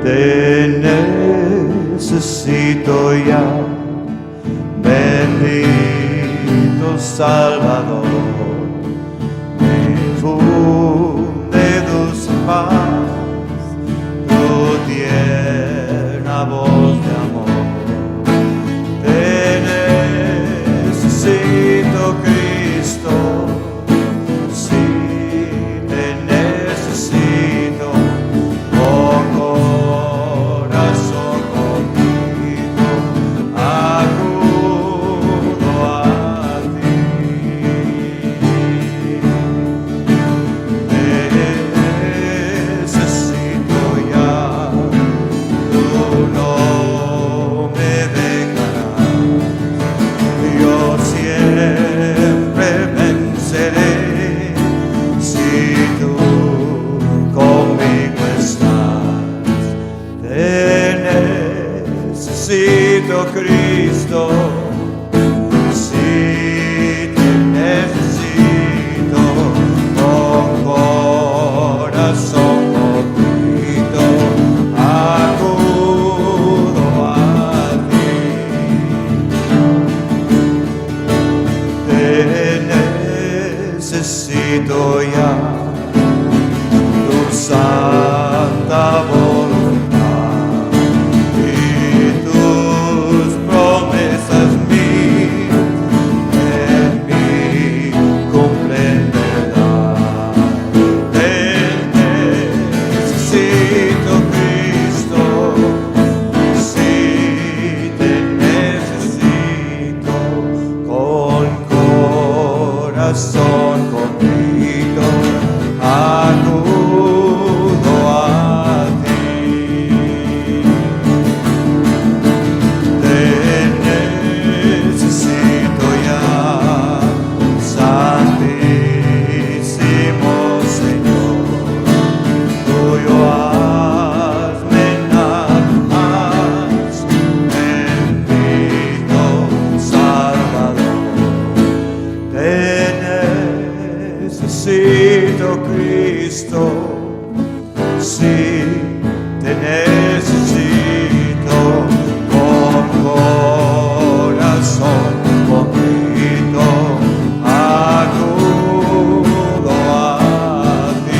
Te necesito ya, bendito Salvador. Me funde dulce paz, tu tierna voz de amor. Te necesito, Cristo, sí, te necesito, oh corazón conmigo, acudo a ti. Te necesito ya, tú no me dejarás, yo siempre venceré, si tú conmigo estás. Te necesito, Cristo, sí, te necesito, con corazón contrito, acudo a ti. Te necesito ya, tu santa voluntad y tus promesas en mí cumplen verdad. Te necesito, Cristo, sí, te necesito, con corazón contrito, acudo a ti. Te necesito ya, Santísimo Señor, tuyo hazme nada más, bendito Salvador. Te necesito, Cristo, sí, te necesito, con corazón contrito, acudo a ti.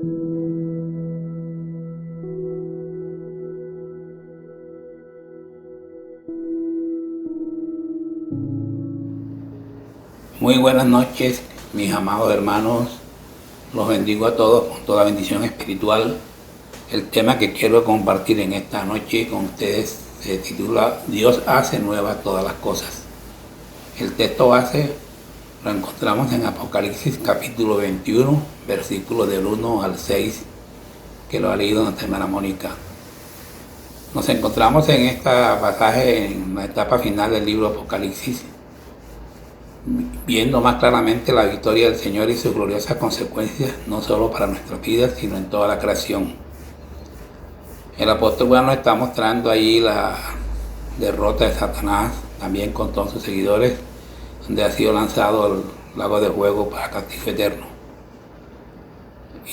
Muy buenas noches, mis amados hermanos. Los bendigo a todos con toda bendición espiritual. El tema que quiero compartir en esta noche con ustedes se titula Dios hace nuevas todas las cosas. El texto base lo encontramos en Apocalipsis capítulo 21, versículos del 1 al 6, que lo ha leído nuestra hermana Mónica. Nos encontramos en este pasaje en la etapa final del libro Apocalipsis, viendo más claramente la victoria del Señor y sus gloriosas consecuencias, no solo para nuestras vidas, sino en toda la creación. El apóstol Juan nos está mostrando ahí la derrota de Satanás, también con todos sus seguidores, donde ha sido lanzado al lago de fuego para castigo eterno.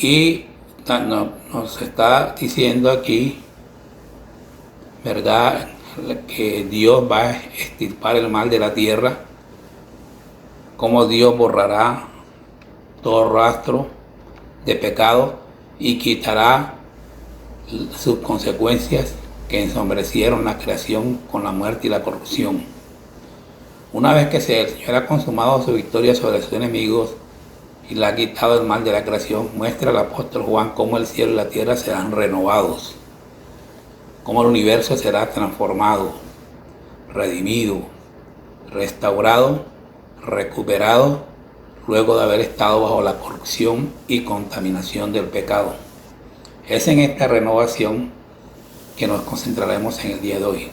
Y nos está diciendo aquí, ¿verdad?, que Dios va a extirpar el mal de la tierra, cómo Dios borrará todo rastro de pecado y quitará sus consecuencias que ensombrecieron la creación con la muerte y la corrupción. Una vez que el Señor ha consumado su victoria sobre sus enemigos y le ha quitado el mal de la creación, muestra el apóstol Juan cómo el cielo y la tierra serán renovados, cómo el universo será transformado, redimido, restaurado, recuperado, luego de haber estado bajo la corrupción y contaminación del pecado. Es en esta renovación que nos concentraremos en el día de hoy.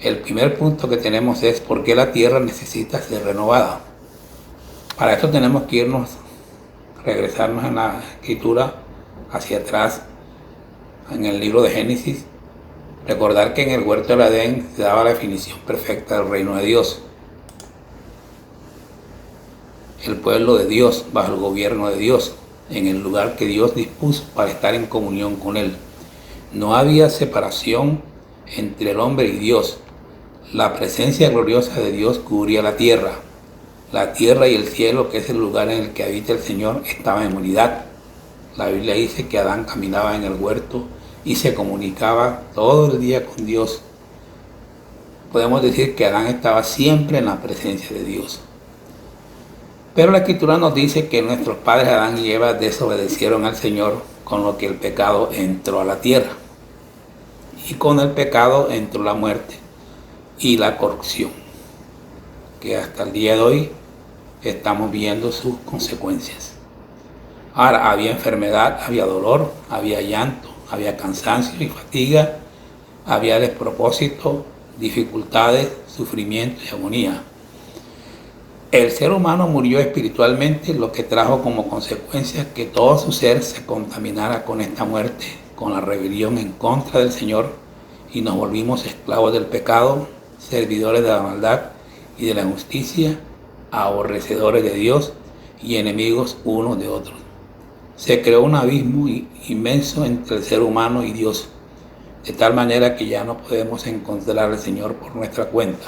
El primer punto que tenemos es por qué la tierra necesita ser renovada. Para esto tenemos que regresarnos en la escritura hacia atrás, en el libro de Génesis, recordar que en el huerto del Edén se daba la definición perfecta del reino de Dios. El pueblo de Dios bajo el gobierno de Dios, en el lugar que Dios dispuso para estar en comunión con Él. No había separación entre el hombre y Dios. La presencia gloriosa de Dios cubría la tierra. La tierra y el cielo, que es el lugar en el que habita el Señor, estaban en unidad. La Biblia dice que Adán caminaba en el huerto y se comunicaba todo el día con Dios. Podemos decir que Adán estaba siempre en la presencia de Dios. Pero la Escritura nos dice que nuestros padres Adán y Eva desobedecieron al Señor, con lo que el pecado entró a la tierra. Y con el pecado entró la muerte y la corrupción, que hasta el día de hoy estamos viendo sus consecuencias. Ahora, había enfermedad, había dolor, había llanto, había cansancio y fatiga, había despropósito, dificultades, sufrimiento y agonía. El ser humano murió espiritualmente, lo que trajo como consecuencia que todo su ser se contaminara con esta muerte, con la rebelión en contra del Señor, y nos volvimos esclavos del pecado, servidores de la maldad y de la injusticia, aborrecedores de Dios y enemigos unos de otros. Se creó un abismo inmenso entre el ser humano y Dios, de tal manera que ya no podemos encontrar al Señor por nuestra cuenta.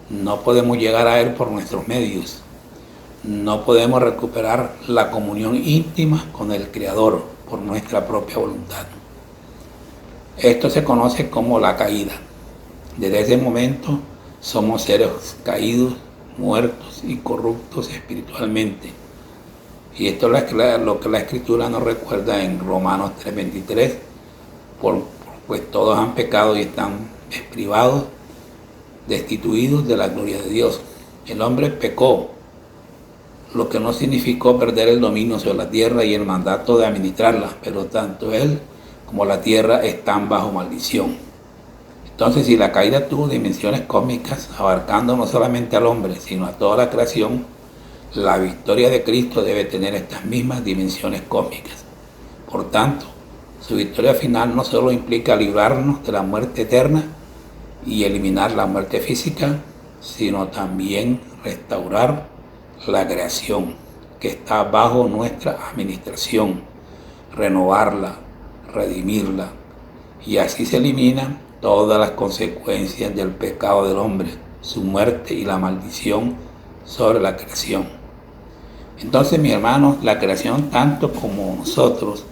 No podemos llegar a Él por nuestros medios. No podemos recuperar la comunión íntima con el Creador por nuestra propia voluntad. Esto se conoce como la caída. Desde ese momento somos seres caídos, muertos y corruptos espiritualmente. Y esto es lo que la Escritura nos recuerda en Romanos 3:23, pues todos han pecado y están privados, destituidos de la gloria de Dios. El hombre pecó, lo que no significó perder el dominio sobre la tierra y el mandato de administrarla, pero tanto él como la tierra están bajo maldición. Entonces, si la caída tuvo dimensiones cósmicas, abarcando no solamente al hombre, sino a toda la creación, la victoria de Cristo debe tener estas mismas dimensiones cósmicas. Por tanto, su victoria final no solo implica librarnos de la muerte eterna y eliminar la muerte física, sino también restaurar la creación que está bajo nuestra administración, renovarla, redimirla, y así se eliminan todas las consecuencias del pecado del hombre, su muerte y la maldición sobre la creación. Entonces, mis hermanos, la creación, tanto como nosotros,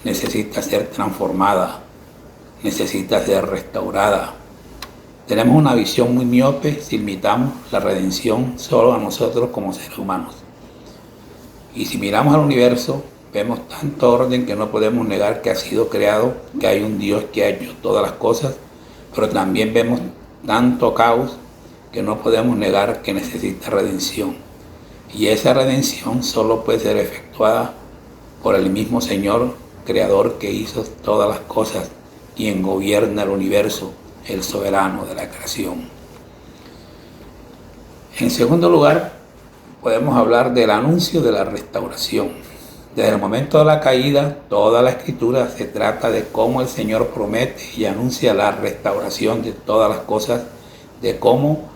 necesita ser transformada, necesita ser restaurada. Tenemos una visión muy miope si limitamos la redención solo a nosotros como seres humanos. Y si miramos al universo, vemos tanto orden que no podemos negar que ha sido creado, que hay un Dios que ha hecho todas las cosas, pero también vemos tanto caos que no podemos negar que necesita redención. Y esa redención solo puede ser efectuada por el mismo Señor, Creador que hizo todas las cosas, quien gobierna el universo, el soberano de la creación. En segundo lugar, podemos hablar del anuncio de la restauración. Desde el momento de la caída, toda la Escritura se trata de cómo el Señor promete y anuncia la restauración de todas las cosas, de cómo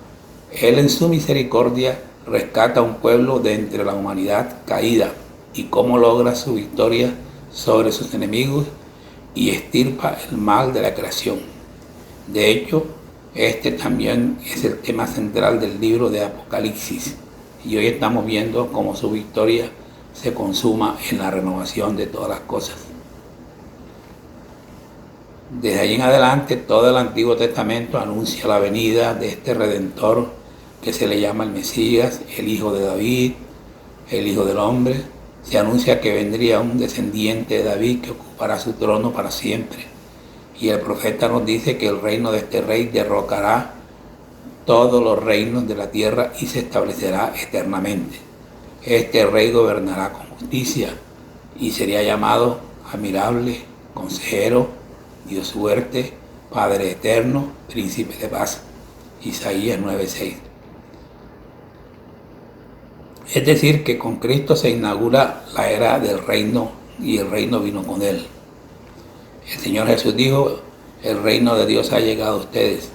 Él en su misericordia rescata a un pueblo de entre la humanidad caída y cómo logra su victoria sobre sus enemigos y extirpa el mal de la creación. De hecho, este también es el tema central del libro de Apocalipsis y hoy estamos viendo cómo su victoria se consuma en la renovación de todas las cosas. Desde allí en adelante, todo el Antiguo Testamento anuncia la venida de este Redentor que se le llama el Mesías, el Hijo de David, el Hijo del Hombre. Se anuncia que vendría un descendiente de David que ocupará su trono para siempre. Y el profeta nos dice que el reino de este rey derrocará todos los reinos de la tierra y se establecerá eternamente. Este rey gobernará con justicia y sería llamado admirable, consejero, Dios fuerte, Padre eterno, príncipe de paz. Isaías 9:6. Es decir, que con Cristo se inaugura la era del reino y el reino vino con Él. El Señor Jesús dijo, el reino de Dios ha llegado a ustedes.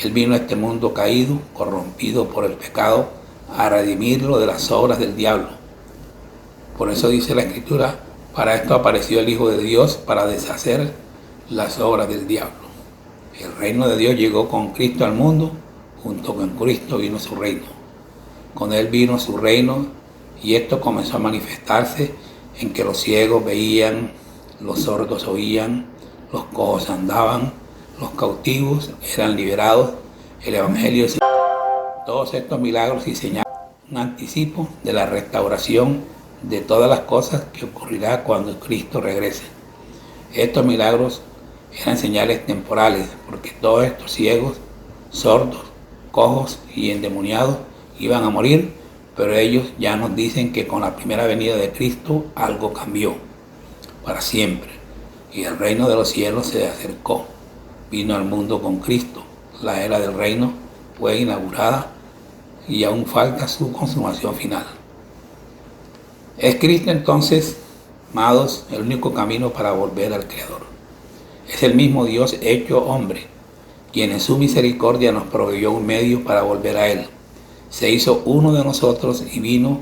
Él vino a este mundo caído, corrompido por el pecado, a redimirlo de las obras del diablo. Por eso dice la Escritura, para esto apareció el Hijo de Dios, para deshacer las obras del diablo. El reino de Dios llegó con Cristo al mundo, junto con Cristo vino su reino. Con Él vino su reino y esto comenzó a manifestarse en que los ciegos veían, los sordos oían, los cojos andaban, los cautivos eran liberados, el Evangelio. Todos estos milagros y señales un anticipo de la restauración de todas las cosas que ocurrirá cuando Cristo regrese. Estos milagros eran señales temporales porque todos estos ciegos, sordos, cojos y endemoniados iban a morir, pero ellos ya nos dicen que con la primera venida de Cristo algo cambió para siempre y el reino de los cielos se acercó. Vino al mundo con Cristo, la era del reino fue inaugurada y aún falta su consumación final. Es Cristo entonces, amados, el único camino para volver al Creador. Es el mismo Dios hecho hombre, quien en su misericordia nos proveyó un medio para volver a Él. Se hizo uno de nosotros y vino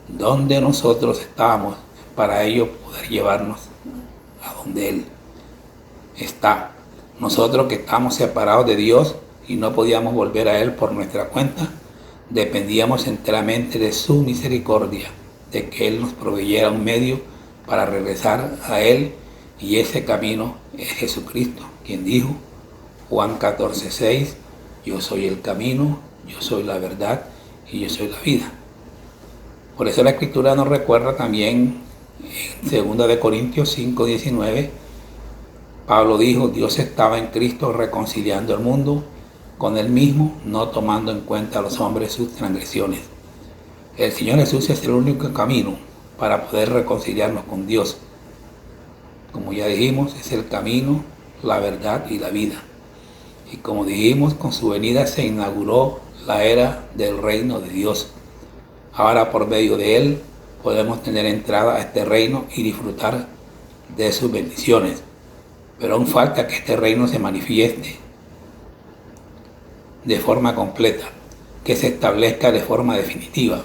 donde nosotros estábamos, para ello poder llevarnos a donde Él está. Nosotros que estamos separados de Dios y no podíamos volver a Él por nuestra cuenta, dependíamos enteramente de su misericordia, de que Él nos proveyera un medio para regresar a Él, y ese camino es Jesucristo, quien dijo, Juan 14:6, yo soy el camino, yo soy la verdad y yo soy la vida. Por eso la Escritura nos recuerda también en 2 Corintios 5:19, Pablo dijo, Dios estaba en Cristo reconciliando el mundo con Él mismo, no tomando en cuenta a los hombres sus transgresiones. El Señor Jesús es el único camino para poder reconciliarnos con Dios. Como ya dijimos, es el camino, la verdad y la vida. Y como dijimos, con su venida se inauguró la era del reino de Dios. Ahora por medio de Él podemos tener entrada a este reino y disfrutar de sus bendiciones. Pero aún falta que este reino se manifieste de forma completa, que se establezca de forma definitiva.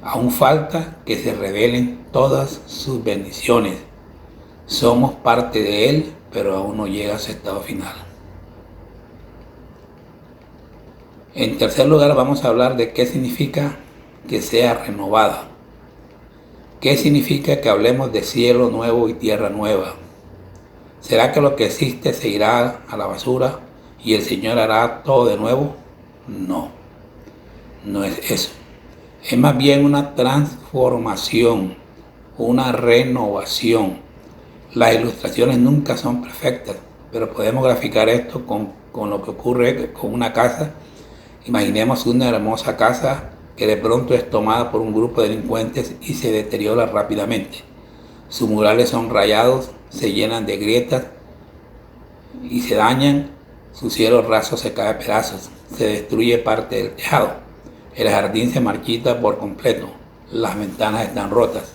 Aún falta que se revelen todas sus bendiciones. Somos parte de Él, pero aún no llega a su estado final. En tercer lugar, vamos a hablar de qué significa que sea renovada. ¿Qué significa que hablemos de cielo nuevo y tierra nueva? ¿Será que lo que existe se irá a la basura y el Señor hará todo de nuevo? No, no es eso. Es más bien una transformación, una renovación. Las ilustraciones nunca son perfectas, pero podemos graficar esto con lo que ocurre con una casa. Imaginemos una hermosa casa que de pronto es tomada por un grupo de delincuentes y se deteriora rápidamente. Sus murales son rayados, se llenan de grietas y se dañan, su cielo raso se cae a pedazos, se destruye parte del tejado, el jardín se marchita por completo, las ventanas están rotas,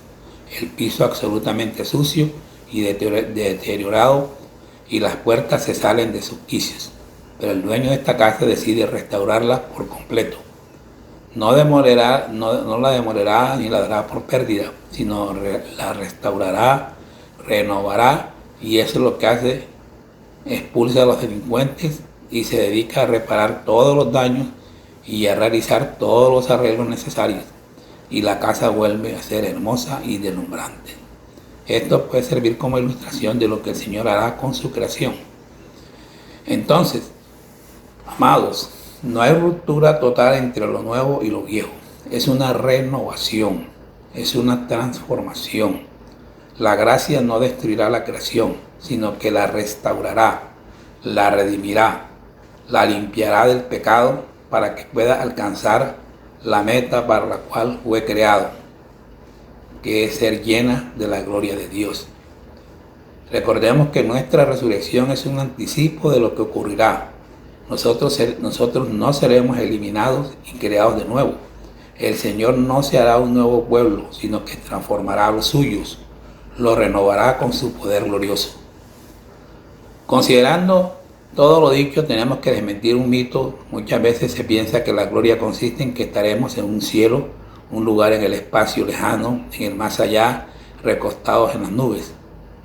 el piso absolutamente sucio y deteriorado y las puertas se salen de sus quicios. Pero el dueño de esta casa decide restaurarla por completo. No la demorará ni la dará por pérdida, sino la restaurará, renovará, y eso es lo que hace: expulsa a los delincuentes y se dedica a reparar todos los daños y a realizar todos los arreglos necesarios, y la casa vuelve a ser hermosa y deslumbrante. Esto puede servir como ilustración de lo que el Señor hará con su creación. Entonces, amados, no hay ruptura total entre lo nuevo y lo viejo. Es una renovación, es una transformación. La gracia no destruirá la creación, sino que la restaurará, la redimirá, la limpiará del pecado para que pueda alcanzar la meta para la cual fue creado, que es ser llena de la gloria de Dios. Recordemos que nuestra resurrección es un anticipo de lo que ocurrirá. Nosotros no seremos eliminados y creados de nuevo. El Señor no se hará un nuevo pueblo, sino que transformará a los suyos, lo renovará con su poder glorioso. Considerando todo lo dicho, tenemos que desmentir un mito. Muchas veces se piensa que la gloria consiste en que estaremos en un cielo, un lugar en el espacio lejano, en el más allá, recostados en las nubes.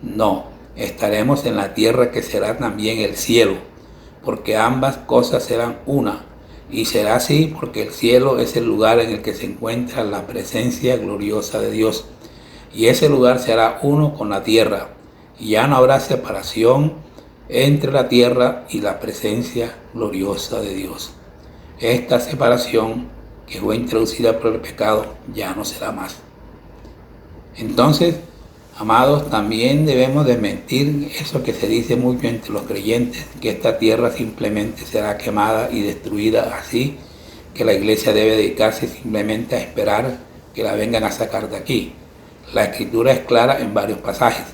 No, estaremos en la tierra, que será también el cielo, porque ambas cosas serán una, y será así porque el cielo es el lugar en el que se encuentra la presencia gloriosa de Dios, y ese lugar será uno con la tierra, y ya no habrá separación entre la tierra y la presencia gloriosa de Dios. Esta separación, que fue introducida por el pecado, ya no será más. Entonces, amados, también debemos desmentir eso que se dice mucho entre los creyentes, que esta tierra simplemente será quemada y destruida, así que la iglesia debe dedicarse simplemente a esperar que la vengan a sacar de aquí. La escritura es clara en varios pasajes.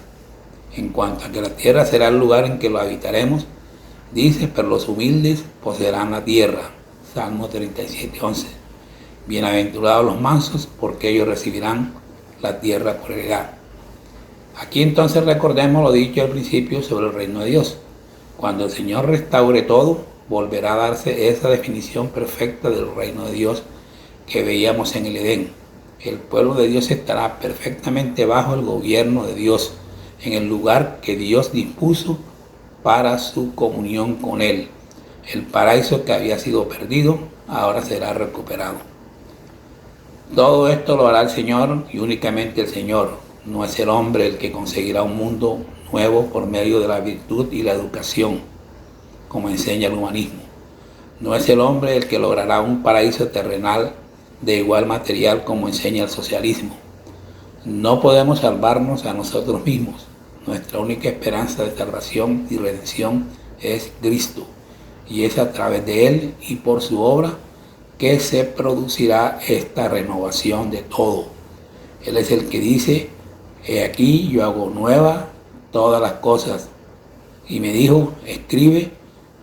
En cuanto a que la tierra será el lugar en que lo habitaremos, dice: pero los humildes poseerán la tierra. Salmo 37:11. Bienaventurados los mansos, porque ellos recibirán la tierra por heredad. Aquí entonces recordemos lo dicho al principio sobre el reino de Dios. Cuando el Señor restaure todo, volverá a darse esa definición perfecta del reino de Dios que veíamos en el Edén. El pueblo de Dios estará perfectamente bajo el gobierno de Dios, en el lugar que Dios dispuso para su comunión con Él. El paraíso que había sido perdido ahora será recuperado. Todo esto lo hará el Señor, y únicamente el Señor. No es el hombre el que conseguirá un mundo nuevo por medio de la virtud y la educación, como enseña el humanismo. No es el hombre el que logrará un paraíso terrenal de igual material, como enseña el socialismo. No podemos salvarnos a nosotros mismos. Nuestra única esperanza de salvación y redención es Cristo, y es a través de Él y por su obra que se producirá esta renovación de todo. Él es el que dice: he aquí yo hago nueva todas las cosas. Y me dijo: escribe,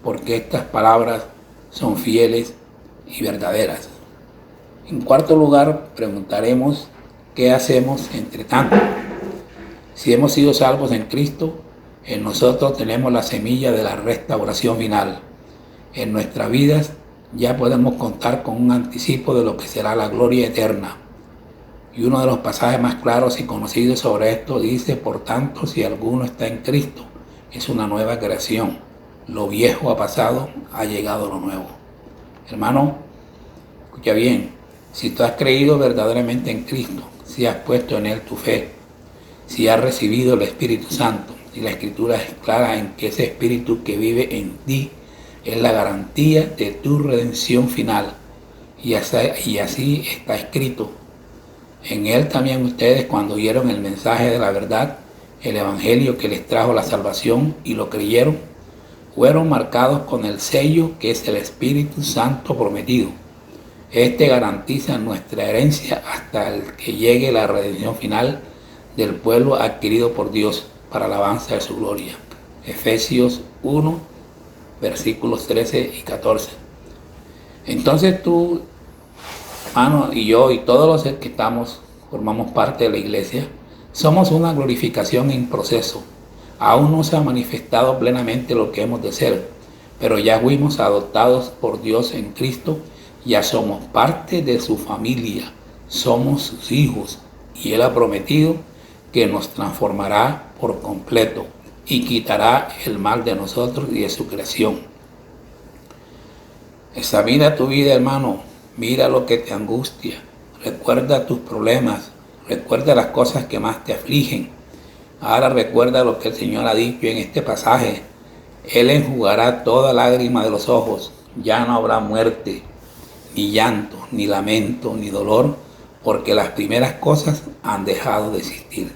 porque estas palabras son fieles y verdaderas. En cuarto lugar, preguntaremos: ¿qué hacemos entre tanto? Si hemos sido salvos en Cristo, en nosotros tenemos la semilla de la restauración final. En nuestras vidas ya podemos contar con un anticipo de lo que será la gloria eterna. Y uno de los pasajes más claros y conocidos sobre esto dice: por tanto, si alguno está en Cristo, es una nueva creación. Lo viejo ha pasado, ha llegado lo nuevo. Hermano, escucha bien: si tú has creído verdaderamente en Cristo, si has puesto en Él tu fe, si has recibido el Espíritu Santo. Y la Escritura es clara en que ese Espíritu que vive en ti es la garantía de tu redención final. Y así está escrito. En Él también ustedes, cuando oyeron el mensaje de la verdad, el Evangelio que les trajo la salvación y lo creyeron, fueron marcados con el sello que es el Espíritu Santo prometido. Este garantiza nuestra herencia hasta el que llegue la redención final del pueblo adquirido por Dios para alabanza de su gloria. Efesios 1, versículos 13 y 14. Entonces tú, hermano, y yo y todos los que formamos parte de la iglesia, somos una glorificación en proceso. Aún no se ha manifestado plenamente lo que hemos de ser, pero ya fuimos adoptados por Dios en Cristo, ya somos parte de su familia, somos sus hijos, y Él ha prometido que nos transformará por completo y quitará el mal de nosotros y de su creación. Examina tu vida, hermano, mira lo que te angustia, recuerda tus problemas, recuerda las cosas que más te afligen. Ahora recuerda lo que el Señor ha dicho en este pasaje. Él enjugará toda lágrima de los ojos, ya no habrá muerte, ni llanto, ni lamento, ni dolor, porque las primeras cosas han dejado de existir.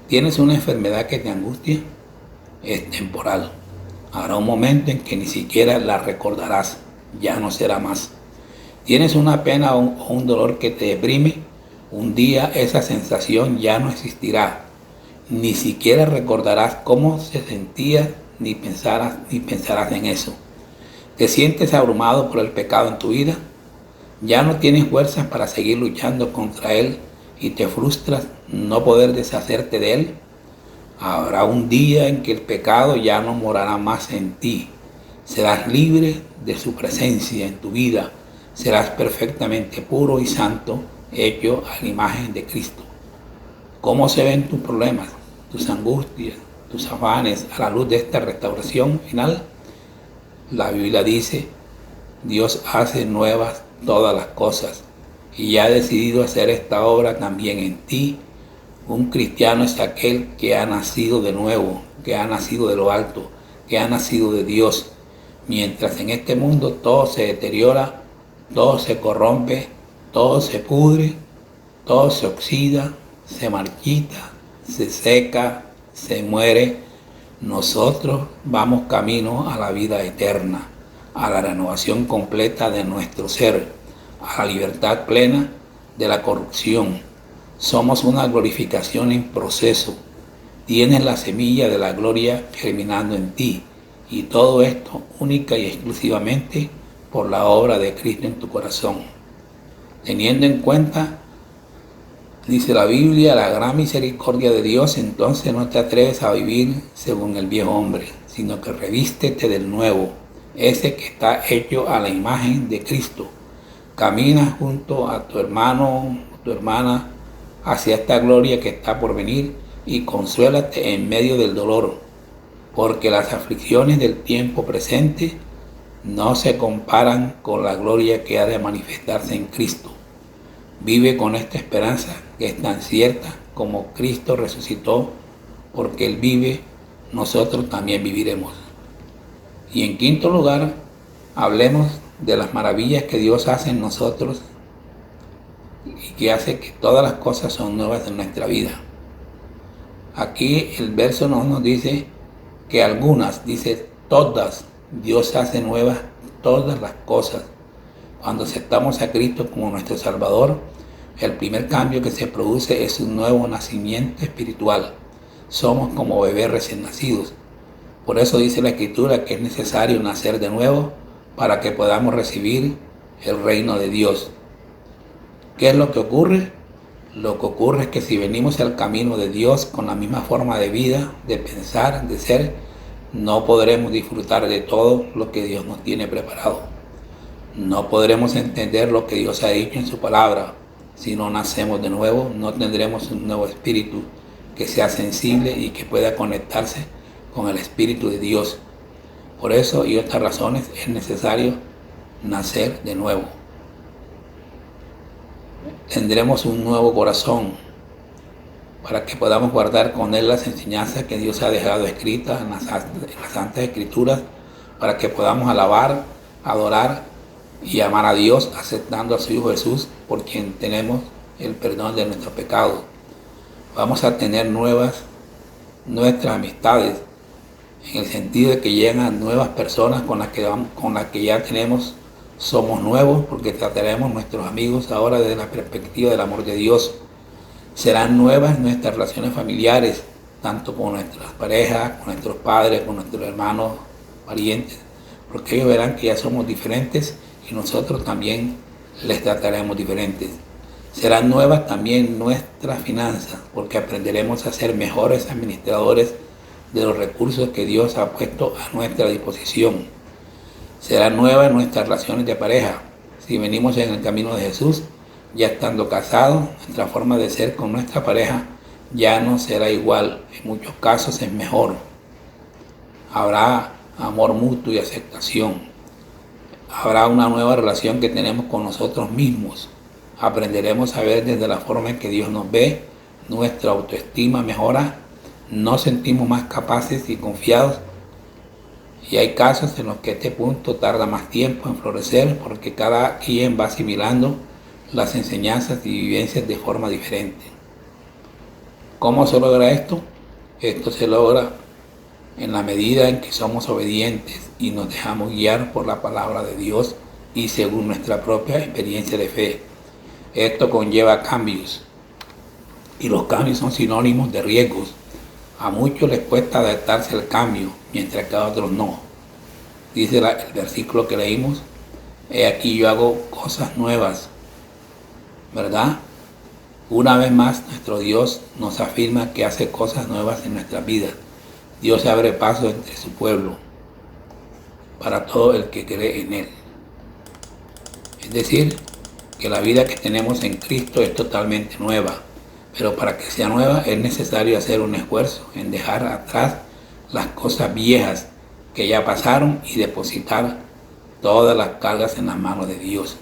¿Tienes una enfermedad que te angustia? Es temporal. Habrá un momento en que ni siquiera la recordarás, ya no será más. ¿Tienes una pena o un dolor que te deprime? Un día esa sensación ya no existirá. Ni siquiera recordarás cómo se sentía, ni pensarás en eso. ¿Te sientes abrumado por el pecado en tu vida? ¿Ya no tienes fuerzas para seguir luchando contra él y te frustras no poder deshacerte de él? Habrá un día en que el pecado ya no morará más en ti. Serás libre de su presencia en tu vida. Serás perfectamente puro y santo, hecho a la imagen de Cristo. ¿Cómo se ven tus problemas, tus angustias, tus afanes a la luz de esta restauración final? La Biblia dice, Dios hace nuevas todas las cosas y ya ha decidido hacer esta obra también en ti. Un cristiano es aquel que ha nacido de nuevo, que ha nacido de lo alto, que ha nacido de Dios. Mientras en este mundo todo se deteriora, todo se corrompe, todo se pudre, todo se oxida, se marchita, se seca, se muere, nosotros vamos camino a la vida eterna, a la renovación completa de nuestro ser, a la libertad plena de la corrupción. Somos una glorificación en proceso. Tienes la semilla de la gloria germinando en ti, y todo esto única y exclusivamente por la obra de Cristo en tu corazón. Teniendo en cuenta, dice la Biblia, la gran misericordia de Dios, entonces no te atreves a vivir según el viejo hombre, sino que revístete del nuevo, ese que está hecho a la imagen de Cristo. Camina junto a tu hermano o tu hermana hacia esta gloria que está por venir y consuélate en medio del dolor, porque las aflicciones del tiempo presente no se comparan con la gloria que ha de manifestarse en Cristo. Vive con esta esperanza que es tan cierta como Cristo resucitó, porque Él vive, nosotros también viviremos. Y en quinto lugar, hablemos de las maravillas que Dios hace en nosotros y que hace que todas las cosas son nuevas en nuestra vida. Aquí el verso nos dice que algunas, dice todas, Dios hace nuevas todas las cosas. Cuando aceptamos a Cristo como nuestro Salvador, el primer cambio que se produce es un nuevo nacimiento espiritual. Somos como bebés recién nacidos. Por eso dice la Escritura que es necesario nacer de nuevo para que podamos recibir el reino de Dios. ¿Qué es lo que ocurre? Lo que ocurre es que si venimos al camino de Dios con la misma forma de vida, de pensar, de ser, no podremos disfrutar de todo lo que Dios nos tiene preparado. No podremos entender lo que Dios ha dicho en su palabra. Si no nacemos de nuevo, no tendremos un nuevo espíritu que sea sensible y que pueda conectarse con el Espíritu de Dios. Por eso y otras razones es necesario nacer de nuevo. tendremos un nuevo corazón para que podamos guardar con él las enseñanzas que Dios ha dejado escritas en las Santas Escrituras, para que podamos alabar, adorar y amar a Dios, aceptando a su Hijo Jesús, por quien tenemos el perdón de nuestros pecados. Vamos a tener nuestras amistades, en el sentido de que llegan nuevas personas con las que ya somos nuevos, porque trataremos a nuestros amigos ahora desde la perspectiva del amor de Dios. Serán nuevas nuestras relaciones familiares, tanto con nuestras parejas, con nuestros padres, con nuestros hermanos, parientes, porque ellos verán que ya somos diferentes y nosotros también les trataremos diferentes. Serán nuevas también nuestras finanzas, porque aprenderemos a ser mejores administradores de los recursos que Dios ha puesto a nuestra disposición. Serán nuevas nuestras relaciones de pareja. Si venimos en el camino de Jesús, ya estando casados, nuestra forma de ser con nuestra pareja ya no será igual. En muchos casos es mejor. Habrá amor mutuo y aceptación. Habrá una nueva relación que tenemos con nosotros mismos. Aprenderemos a ver desde la forma en que Dios nos ve. Nuestra autoestima mejora. Nos sentimos más capaces y confiados. Y hay casos en los que este punto tarda más tiempo en florecer, porque cada quien va asimilando las enseñanzas y vivencias de forma diferente. ¿Cómo se logra esto? Esto se logra en la medida en que somos obedientes y nos dejamos guiar por la palabra de Dios y según nuestra propia experiencia de fe. Esto conlleva cambios, y los cambios son sinónimos de riesgos. A muchos les cuesta adaptarse al cambio, mientras que a otros no. Dice el versículo que leímos: he aquí yo hago cosas nuevas, ¿verdad? Una vez más, nuestro Dios nos afirma que hace cosas nuevas en nuestras vidas. Dios abre paso entre su pueblo para todo el que cree en Él. Es decir, que la vida que tenemos en Cristo es totalmente nueva, pero para que sea nueva es necesario hacer un esfuerzo en dejar atrás las cosas viejas que ya pasaron y depositar todas las cargas en las manos de Dios.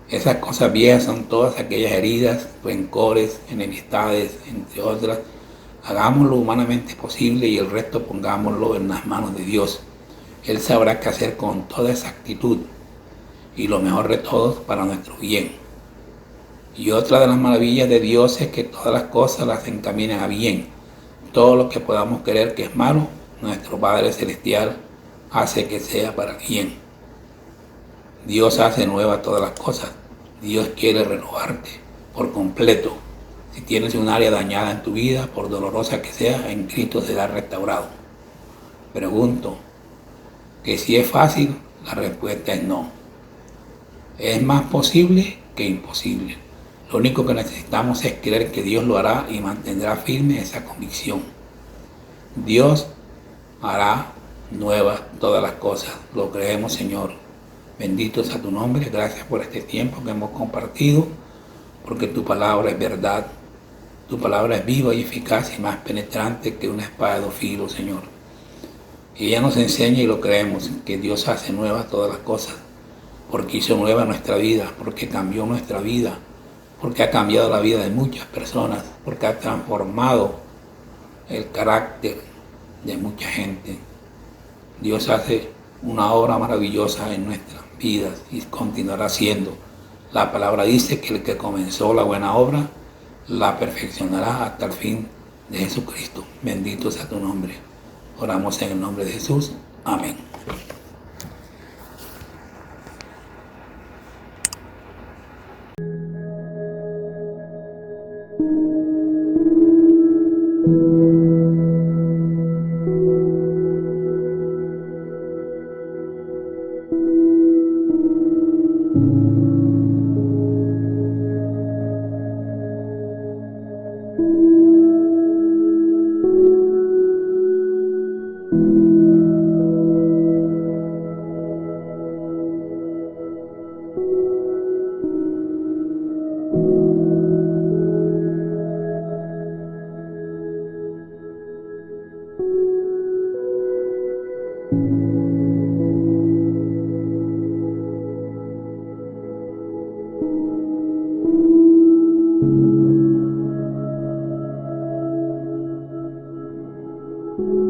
Esas cosas viejas son todas aquellas heridas, rencores, enemistades, entre otras. Hagámoslo humanamente posible y el resto pongámoslo en las manos de Dios. Él sabrá qué hacer con toda esa actitud, y lo mejor de todo, para nuestro bien. Y otra de las maravillas de Dios es que todas las cosas las encaminan a bien. Todo lo que podamos creer que es malo, nuestro Padre Celestial hace que sea para bien. Dios hace nuevas todas las cosas. Dios quiere renovarte por completo. Si tienes un área dañada en tu vida, por dolorosa que sea, en Cristo será restaurado. Pregunto, que si es fácil, la respuesta es no. Es más posible que imposible. Lo único que necesitamos es creer que Dios lo hará y mantendrá firme esa convicción. Dios hará nuevas todas las cosas. Lo creemos, Señor. Bendito sea tu nombre. Gracias por este tiempo que hemos compartido, porque tu palabra es verdad. Tu palabra es viva y eficaz y más penetrante que una espada de dos filos, Señor. Y ella nos enseña, y lo creemos, que Dios hace nuevas todas las cosas, porque hizo nueva nuestra vida, porque cambió nuestra vida, porque ha cambiado la vida de muchas personas, porque ha transformado el carácter de mucha gente. Dios hace una obra maravillosa en nuestras vidas y continuará haciendo. La palabra dice que el que comenzó la buena obra la perfeccionará hasta el fin de Jesucristo. Bendito sea tu nombre. Oramos en el nombre de Jesús. Amén. Cristo.